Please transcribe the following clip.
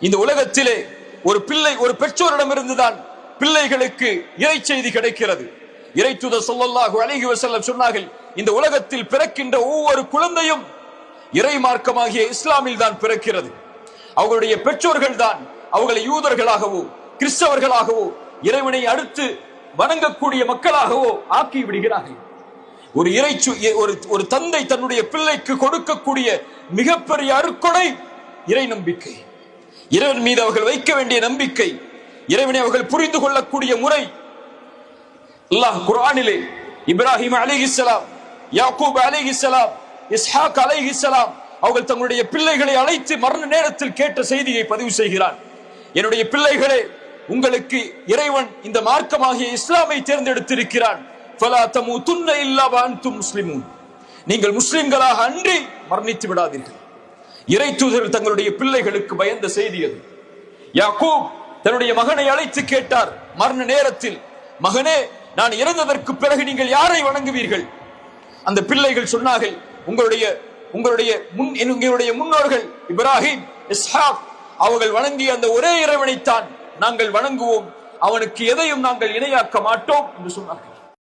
இந்த உலகத்திலே ஒரு பெற்றோரிடமிருந்துதான் பிள்ளைகளுக்கு இறை செய்தி கிடைக்கிறது. இறை தூதர் ஸல்லல்லாஹு அலைஹி வஸல்லம் சொன்னார்கள், இந்த உலகத்தில் பிறக்கின்ற ஒவ்வொரு குழந்தையும் இறை மார்க்கமாகிய இஸ்லாமில் தான் பிறக்கிறது. அவர்களுடைய பெற்றோர்கள் தான் அவர்களை யூதர்களாகவோ கிறிஸ்தவர்களாகவோ இறைவனை அடுத்து வணங்கக்கூடிய மக்களாகவோ ஆக்கி விடுகிறார்கள். ஒரு தந்தை தன்னுடைய பிள்ளைக்கு கொடுக்கக்கூடிய மிகப்பெரிய அருட்கொடை இறை நம்பிக்கை, இறைவன் மீது அவர்கள் வைக்க வேண்டிய நம்பிக்கை, இறைவனை அவர்கள் புரிந்து கொள்ளக்கூடிய முறை. அல்லாஹ் குர்ஆனிலே இப்ராஹிம் அலைஹிஸ்ஸலாம், யாக்கூப் அலைஹிஸ்ஸலாம், இஸ்ஹாக் அலைஹிஸ்ஸலாம் அவர்கள் தங்களுடைய பிள்ளைகளை அழைத்து மரண நேரத்தில் கேட்ட செய்தியை பதிவு செய்கிறார். என்னுடைய பிள்ளைகளே, உங்களுக்கு இறைவன் இந்த மார்க்கமாகிய இஸ்லாமை தேர்ந்தெடுத்திருக்கிறான். ஃபலா தமூதுன்ன இல்லா வஅன்தும் முஸ்லிமூன். நீங்கள் முஸ்லிம்களாக அன்றி மரணித்து விடாதீர்கள். இறை தூதர்கள் தங்களுடைய பிள்ளைகளுக்கு பயந்த செய்தி அது. யாக்கூப் தன்னுடைய மகனை அழைத்து கேட்டார் மரண நேரத்தில், மகனே, நான் இறந்ததற்கு பிறகு நீங்கள் யாரை வணங்குவீர்கள்? அந்த பிள்ளைகள் சொன்னார்கள், உங்களுடைய முன்னோர்கள் இப்ராஹிம், இஸ்ஹாக் அவர்கள் வணங்கிய அந்த ஒரே இறைவனைத்தான் நாங்கள் வணங்குவோம், அவனுக்கு எதையும் நாங்கள் இணையாக்க மாட்டோம் என்று சொன்னார்கள்.